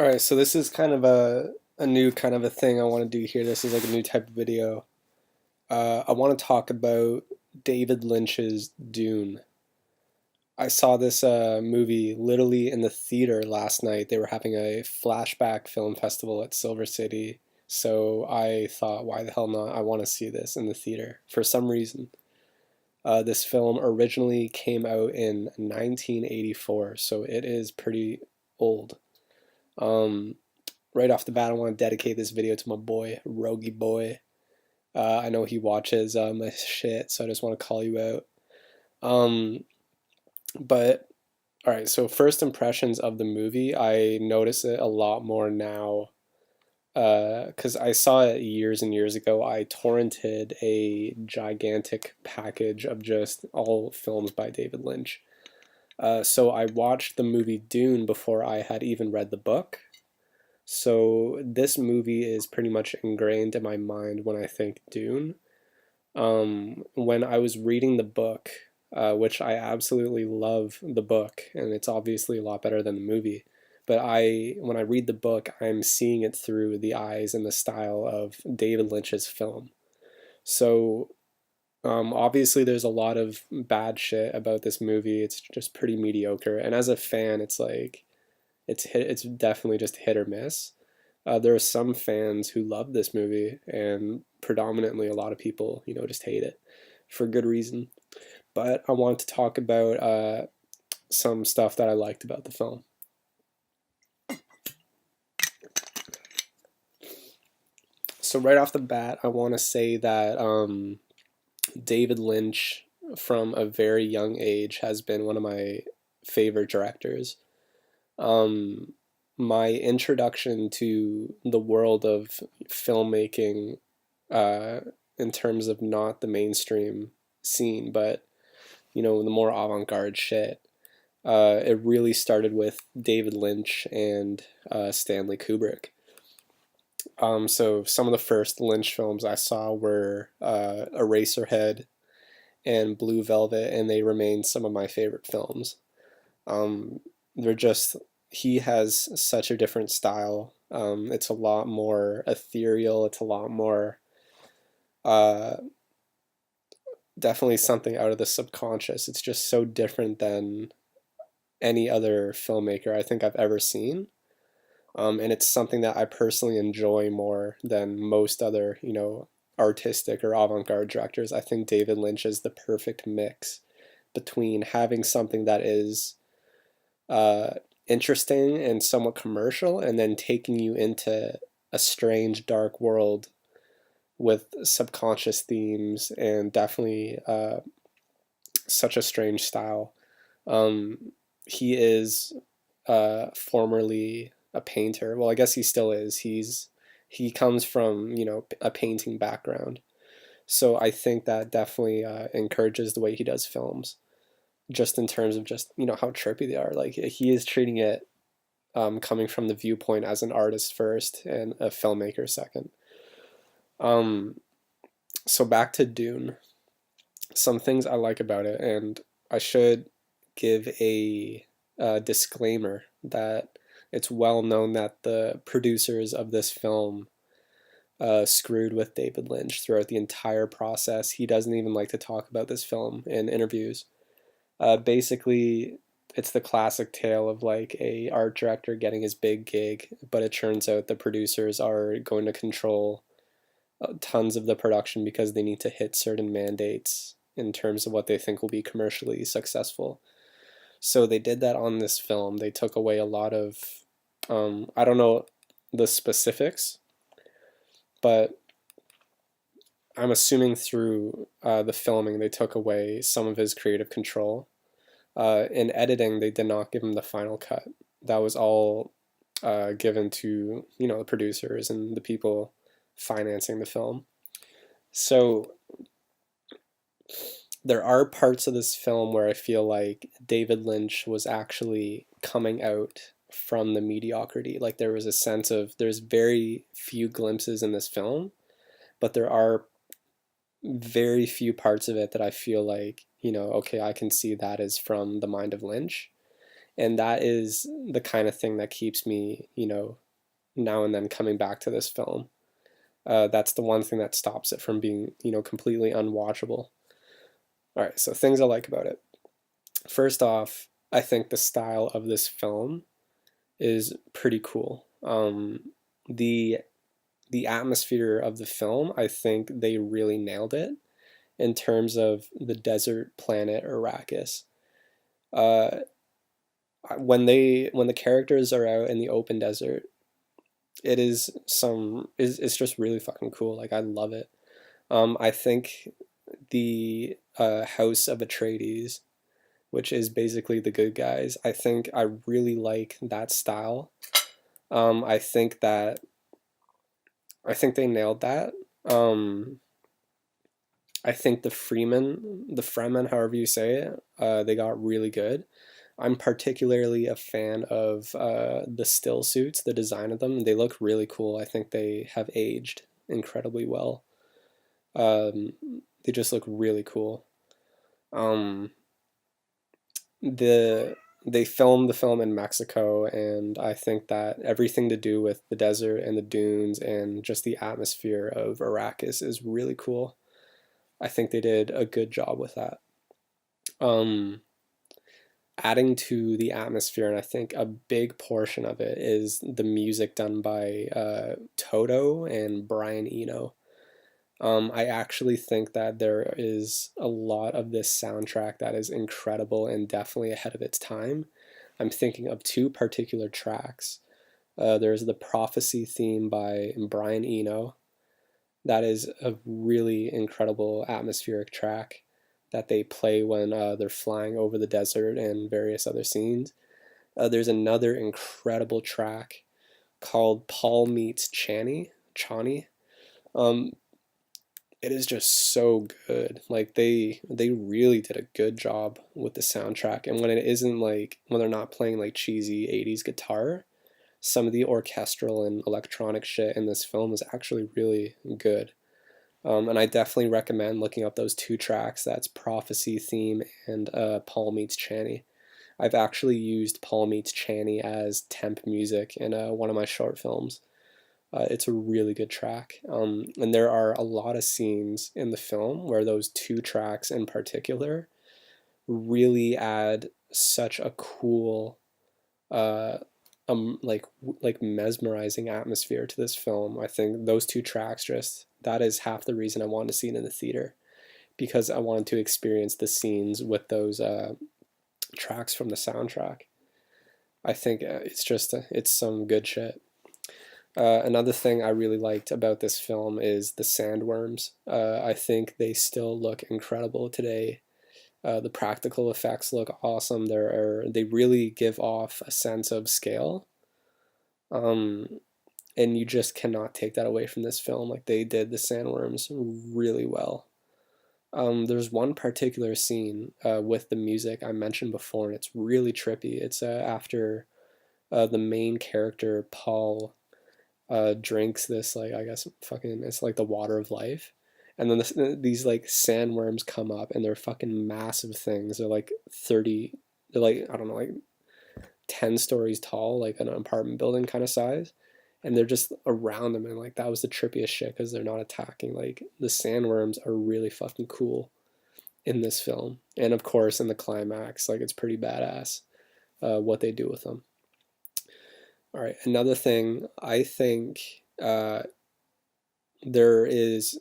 All right, so this is kind of a new kind of a thing I want to do here. This is like a new type of video. I want to talk about David Lynch's Dune. I saw this movie literally in the theater last night. They were having a flashback film festival at Silver City, so I thought, why the hell not? I want to see this in the theater for some reason. This film originally came out in 1984, so it is pretty old. Um, right off the bat, I want to dedicate this video to my boy, Rogie Boy. I know he watches my shit, so I just want to call you out. Um, but all right, so first impressions of the movie, I notice it a lot more now because I saw it years and years ago. I torrented a gigantic package of just all films by David Lynch. So I watched the movie Dune before I had even read the book. So this movie is pretty much ingrained in my mind when I think Dune. When I was reading the book, which I absolutely love the book, and it's obviously a lot better than the movie. But when I read the book, I'm seeing it through the eyes and the style of David Lynch's film. So obviously, there's a lot of bad shit about this movie. It's just pretty mediocre, and as a fan, it's like it's definitely just hit or miss. There are some fans who love this movie, and predominantly a lot of people, just hate it for good reason. But I want to talk about some stuff that I liked about the film. So right off the bat, I want to say that David Lynch, from a very young age, has been one of my favorite directors. Um, my introduction to the world of filmmaking, uh, in terms of not the mainstream scene, but the more avant-garde shit. It really started with David Lynch and Stanley Kubrick. So some of the first Lynch films I saw were Eraserhead and Blue Velvet, and they remain some of my favorite films. Um, they're just He has such a different style. It's a lot more ethereal. It's a lot more uh, definitely something out of the subconscious. It's just so different than any other filmmaker I think I've ever seen. And it's something that I personally enjoy more than most other, artistic or avant-garde directors. I think David Lynch is the perfect mix between having something that is uh, interesting and somewhat commercial, and then taking you into a strange, dark world with subconscious themes and definitely such a strange style. Um, he is formerly a painter. Well, I guess he still is. He comes from a painting background, so I think that definitely encourages the way he does films. Just in terms of just how trippy they are. Like he is treating it coming from the viewpoint as an artist first and a filmmaker second. Um, so back to Dune. Some things I like about it, and I should give a disclaimer that it's well known that the producers of this film screwed with David Lynch throughout the entire process. He doesn't even like to talk about this film in interviews. Basically, it's the classic tale of like a art director getting his big gig, but it turns out the producers are going to control tons of the production because they need to hit certain mandates in terms of what they think will be commercially successful. So they did that on this film. They took away a lot of, I don't know the specifics, but I'm assuming through the filming they took away some of his creative control. In editing, they did not give him the final cut. That was all given to the producers and the people financing the film. So there are parts of this film where I feel like David Lynch was actually coming out from the mediocrity. Like there was a sense of there's very few glimpses in this film, but there are very few parts of it that I feel like, okay, I can see that is from the mind of Lynch. And that is the kind of thing that keeps me, now and then coming back to this film. That's the one thing that stops it from being, completely unwatchable. All right, so things I like about it. First off, I think the style of this film is pretty cool. The the atmosphere of the film, I think they really nailed it in terms of the desert planet Arrakis. Uh, when the characters are out in the open desert, it's just really fucking cool. Like I love it. I think the House of Atreides, which is basically the good guys, I think I really like that style. I think that I think they nailed that. Um, I think the Fremen, however you say it, they got really good. I'm particularly a fan of the still suits, the design of them. They look really cool. I think they have aged incredibly well. Um, they just look really cool. Um, the they filmed the film in Mexico, and I think that everything to do with the desert and the dunes and just the atmosphere of Arrakis is really cool. I think they did a good job with that. Um, Adding to the atmosphere, and I think a big portion of it is the music done by Toto and Brian Eno. I actually think that there is a lot of this soundtrack that is incredible and definitely ahead of its time. I'm thinking of two particular tracks. There's the Prophecy theme by Brian Eno. That is a really incredible atmospheric track that they play when they're flying over the desert and various other scenes. There's another incredible track called Paul Meets Chani. Um, it is just so good. Like they really did a good job with the soundtrack. And when it isn't like when they're not playing like cheesy 80s guitar, some of the orchestral and electronic shit in this film is actually really good. And I definitely recommend looking up those two tracks. That's Prophecy Theme and Paul Meets Channy. I've actually used Paul Meets Channy as temp music in one of my short films. It's a really good track. And there are a lot of scenes in the film where those two tracks in particular really add such a cool, uh, like mesmerizing atmosphere to this film. I think those two tracks just that is half the reason I wanted to see it in the theater, because I wanted to experience the scenes with those tracks from the soundtrack. I think it's some good shit. Another thing I really liked about this film is the sandworms. I think they still look incredible today. The practical effects look awesome. They really give off a sense of scale. Um, and you just cannot take that away from this film. Like they did the sandworms really well. There's one particular scene with the music I mentioned before, and it's really trippy. It's after the main character Paul drinks this, like, I guess fucking it's like the water of life, and then these like sandworms come up, and they're fucking massive things. They're like 30. They're like, I don't know, like 10 stories tall, like an apartment building kind of size, and they're just around them, and like that was the trippiest shit because they're not attacking. Like the sandworms are really fucking cool in this film, and of course in the climax, like it's pretty badass what they do with them. All right, another thing I think there is,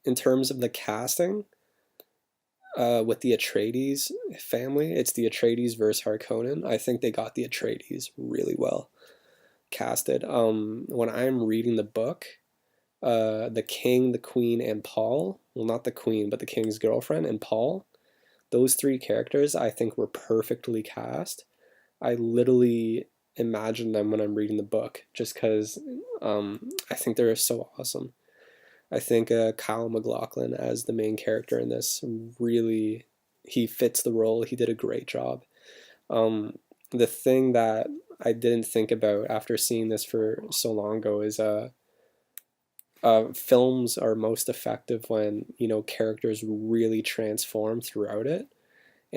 in terms of the casting, with the Atreides family, it's the Atreides versus Harkonnen. I think they got the Atreides really well casted. When I'm reading the book, the king, the queen, and Paul, well, not the queen, but the king's girlfriend and Paul, those three characters I think were perfectly cast. I literally imagine them when I'm reading the book just because I think they're so awesome. I think Kyle MacLachlan as the main character in this really, he fits the role. He did a great job. The thing that I didn't think about after seeing this for so long ago is films are most effective when characters really transform throughout it,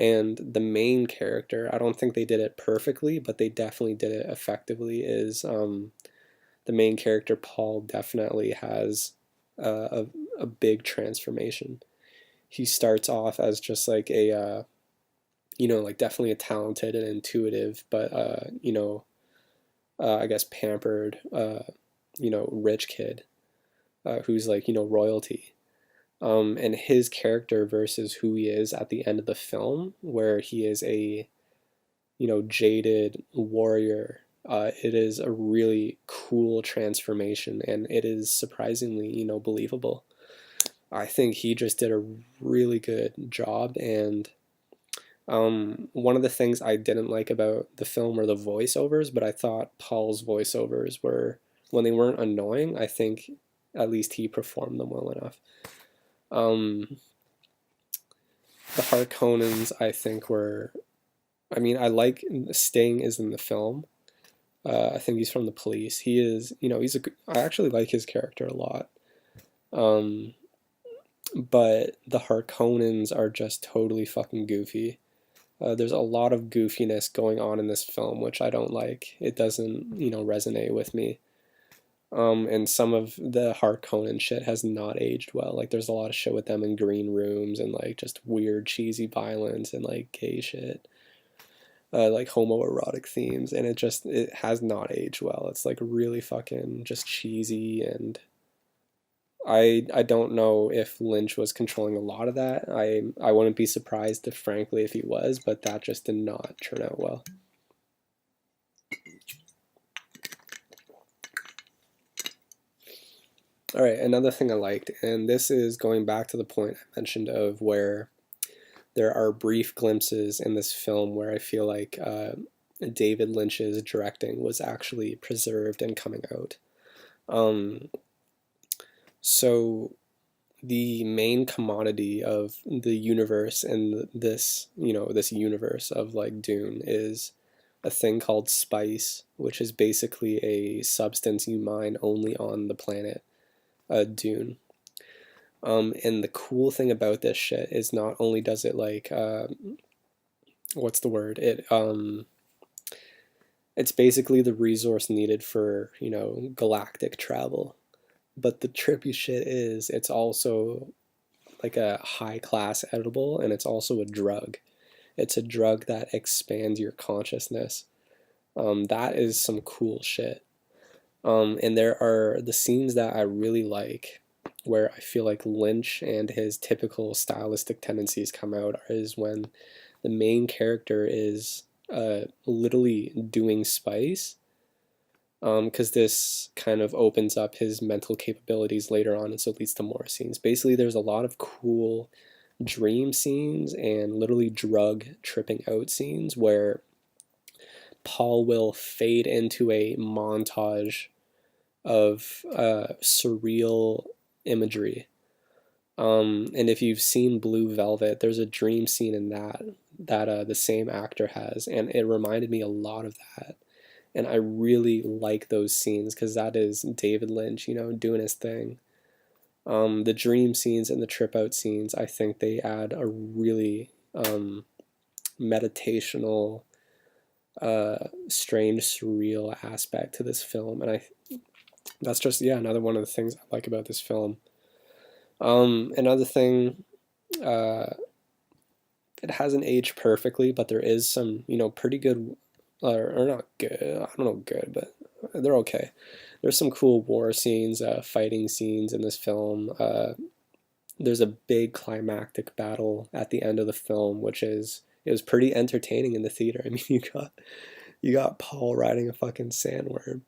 And the main character, I don't think they did it perfectly, but they definitely did it effectively, is the main character, Paul, definitely has a big transformation. He starts off as just like a, like definitely a talented and intuitive, but, I guess pampered, rich kid who's like, royalty. And his character versus who he is at the end of the film, where he is a, jaded warrior. It is a really cool transformation, and it is surprisingly, believable. I think he just did a really good job, and one of the things I didn't like about the film were the voiceovers, but I thought Paul's voiceovers were, when they weren't annoying, I think at least he performed them well enough. Um, the Harkonnens, I think, were. I mean, I like Sting is in the film. I think he's from the police. He is, he's a. I actually like his character a lot. Um, but the Harkonnens are just totally fucking goofy. There's a lot of goofiness going on in this film, which I don't like. It doesn't, resonate with me. And some of the Harkonnen shit has not aged well. Like, there's a lot of shit with them in green rooms and like just weird, cheesy violence and like gay shit, like homoerotic themes, and it has not aged well. It's like really fucking just cheesy, and I don't know if Lynch was controlling a lot of that. I wouldn't be surprised if, frankly, if he was, but that just did not turn out well. All right, another thing I liked, and this is going back to the point I mentioned of where there are brief glimpses in this film where I feel like David Lynch's directing was actually preserved and coming out. So the main commodity of the universe and this universe of like Dune is a thing called spice, which is basically a substance you mine only on the planet Dune. And the cool thing about this shit is not only does it like what's the word? It's basically the resource needed for, galactic travel. But the trippy shit is it's also like a high class edible, and it's also a drug. It's a drug that expands your consciousness. That is some cool shit. And there are the scenes that I really like where I feel like Lynch and his typical stylistic tendencies come out is when the main character is literally doing spice, because this kind of opens up his mental capabilities later on, and so it leads to more scenes. Basically, there's a lot of cool dream scenes and literally drug tripping out scenes where Paul will fade into a montage of surreal imagery. And if you've seen Blue Velvet, there's a dream scene in that the same actor has, and it reminded me a lot of that. And I really like those scenes because that is David Lynch, doing his thing. The dream scenes and the trip out scenes, I think they add a really meditational, strange, surreal aspect to this film, and that's just another one of the things I like about this film. Another thing, it hasn't aged perfectly, but there is some pretty good, or not good. I don't know, good, but they're okay. There's some cool war scenes, fighting scenes in this film. There's a big climactic battle at the end of the film, it was pretty entertaining in the theater. I mean, you got Paul riding a fucking sandworm.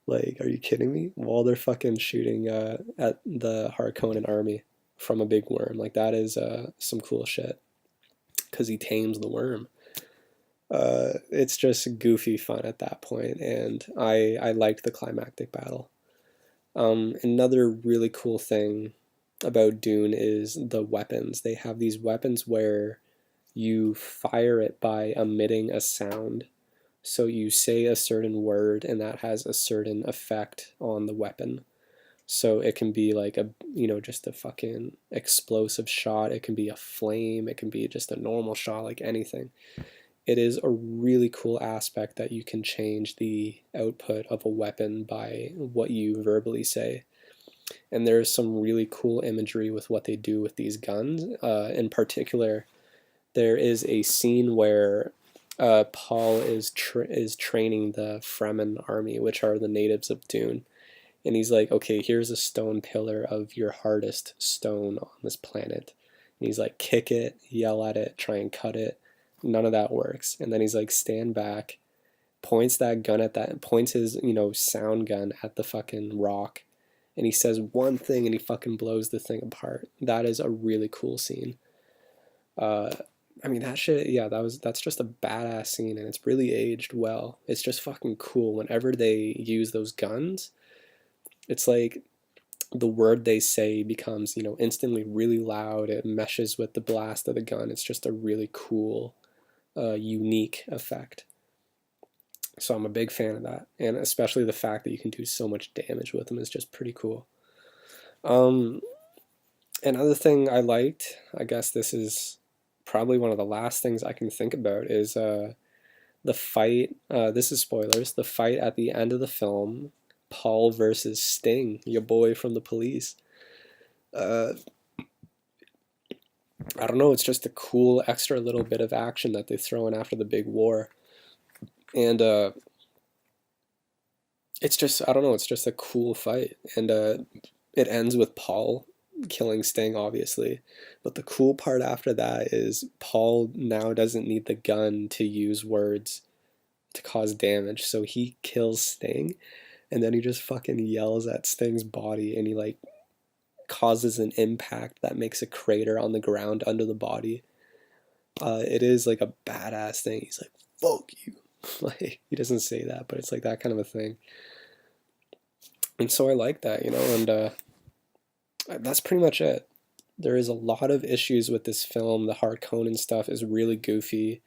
Like, are you kidding me? While they're fucking shooting at the Harkonnen army from a big worm. Like, that is some cool shit. Because he tames the worm. It's just goofy fun at that point, and I liked the climactic battle. Another really cool thing about Dune is the weapons. They have these weapons where you fire it by emitting a sound. So you say a certain word, and that has a certain effect on the weapon. So it can be like a, just a fucking explosive shot. It can be a flame. It can be just a normal shot, like anything. It is a really cool aspect that you can change the output of a weapon by what you verbally say. And there's some really cool imagery with what they do with these guns. In particular, there is a scene where Paul is training the Fremen army, which are the natives of Dune, and he's like, okay, here's a stone pillar of your hardest stone on this planet. And he's like, kick it, yell at it, try and cut it. None of that works. And then he's like, stand back, points his, sound gun at the fucking rock. And he says one thing and he fucking blows the thing apart. That is a really cool scene. Uh, I mean, that shit, yeah, that's just a badass scene and it's really aged well. It's just fucking cool. Whenever they use those guns, it's like the word they say becomes, instantly really loud. It meshes with the blast of the gun. It's just a really cool, unique effect. So I'm a big fan of that, and especially the fact that you can do so much damage with them is just pretty cool. Um, Another thing I liked, I guess this is probably one of the last things I can think about, is the fight. This is spoilers. The fight at the end of the film, Paul versus Sting, your boy from the police. Uh, I don't know. It's just a cool extra little bit of action that they throw in after the big war, and it's just, I don't know. It's just a cool fight, and it ends with Paul killing Sting, obviously. But the cool part after that is Paul now doesn't need the gun to use words to cause damage, so he kills Sting, and then he just fucking yells at Sting's body, and he like causes an impact that makes a crater on the ground under the body. It is like a badass thing. He's like, "Fuck you." Like, he doesn't say that, but it's like that kind of a thing. And so I like that, and that's pretty much it. There is a lot of issues with this film. The Harkonnen stuff is really goofy.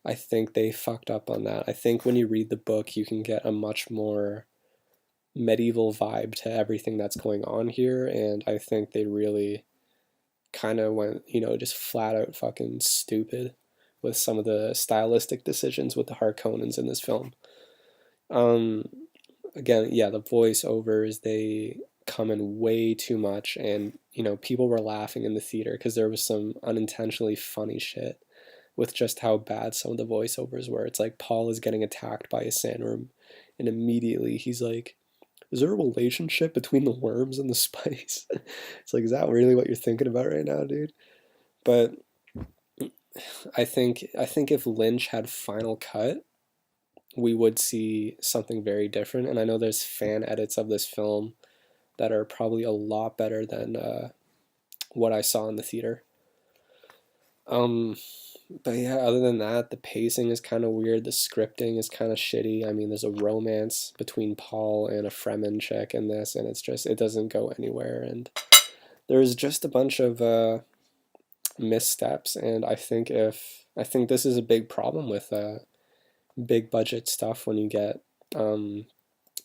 I think they fucked up on that. I think when you read the book, you can get a much more medieval vibe to everything that's going on here, and I think they really kind of went, just flat out fucking stupid with some of the stylistic decisions with the Harkonnens in this film. Um, Again, yeah, the voiceovers, they come in way too much, and people were laughing in the theater because there was some unintentionally funny shit with just how bad some of the voiceovers were. It's like Paul is getting attacked by a sandworm, and immediately he's like, is there a relationship between the worms and the spice? It's like, is that really what you're thinking about right now, dude? But I think if Lynch had final cut, we would see something very different. And I know there's fan edits of this film that are probably a lot better than what I saw in the theater. Um, but yeah, other than that, the pacing is kind of weird. The scripting is kind of shitty. I mean, there's a romance between Paul and a Fremen chick in this, and it doesn't go anywhere. And there's just a bunch of missteps. And I think this is a big problem with big budget stuff when you get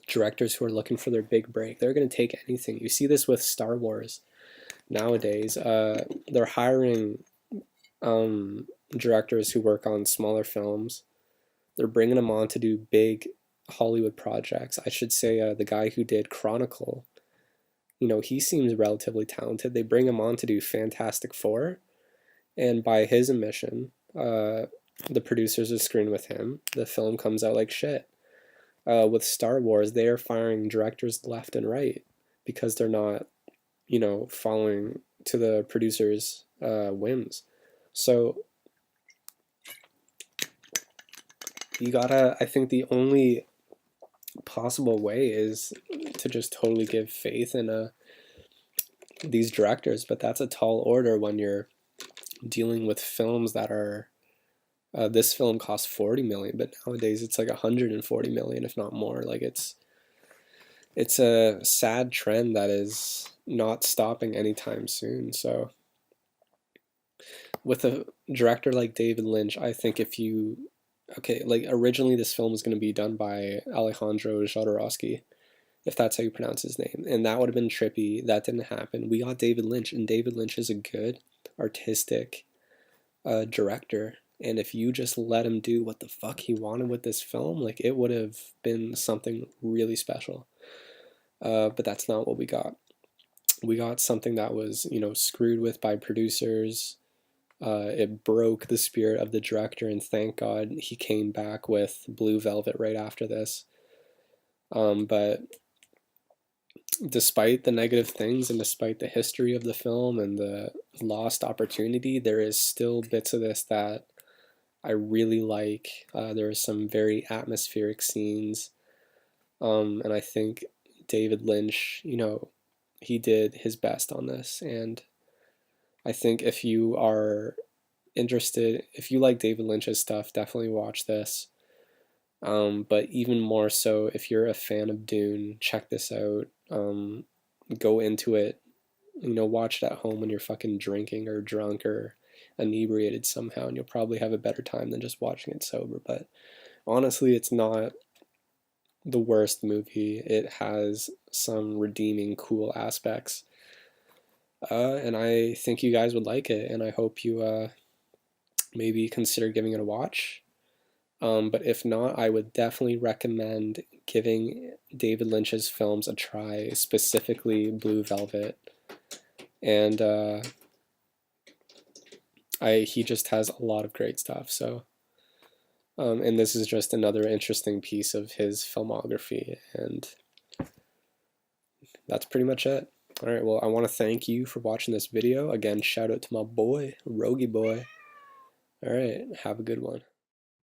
directors who are looking for their big break. They're going to take anything. You see this with Star Wars nowadays. They're hiring directors who work on smaller films. They're bringing them on to do big Hollywood projects. I should say the guy who did Chronicle, he seems relatively talented. They bring him on to do Fantastic Four, and by his admission, the producers are screwing with him. The film comes out like shit. With Star Wars, they are firing directors left and right because they're not, following to the producers' whims. So I think the only possible way is to just totally give faith in these directors, but that's a tall order when you're dealing with films that are. This film cost 40 million, but nowadays it's like 140 million, if not more. Like it's a sad trend that is not stopping anytime soon. So with a director like David Lynch, I think like originally this film was going to be done by Alejandro Jodorowsky, if that's how you pronounce his name. And that would have been trippy. That didn't happen. We got David Lynch, and David Lynch is a good artistic director. And if you just let him do what the fuck he wanted with this film, like it would have been something really special. But that's not what we got. We got something that was, screwed with by producers. It broke the spirit of the director, and thank God he came back with Blue Velvet right after this. But despite the negative things and despite the history of the film and the lost opportunity, there is still bits of this that I really like. There are some very atmospheric scenes, and I think David Lynch, he did his best on this. And I think if you are interested, if you like David Lynch's stuff, definitely watch this. But even more so, if you're a fan of Dune, check this out. Go into it, watch it at home when you're fucking drinking or drunk or inebriated somehow, and you'll probably have a better time than just watching it sober. But honestly, it's not the worst movie. It has some redeeming, cool aspects. And I think you guys would like it, and I hope you maybe consider giving it a watch. But if not, I would definitely recommend giving David Lynch's films a try, specifically Blue Velvet. And he just has a lot of great stuff. So, and this is just another interesting piece of his filmography, and that's pretty much it. All right, well, I want to thank you for watching this video. Again, shout out to my boy, Rogie Boy. All right, have a good one.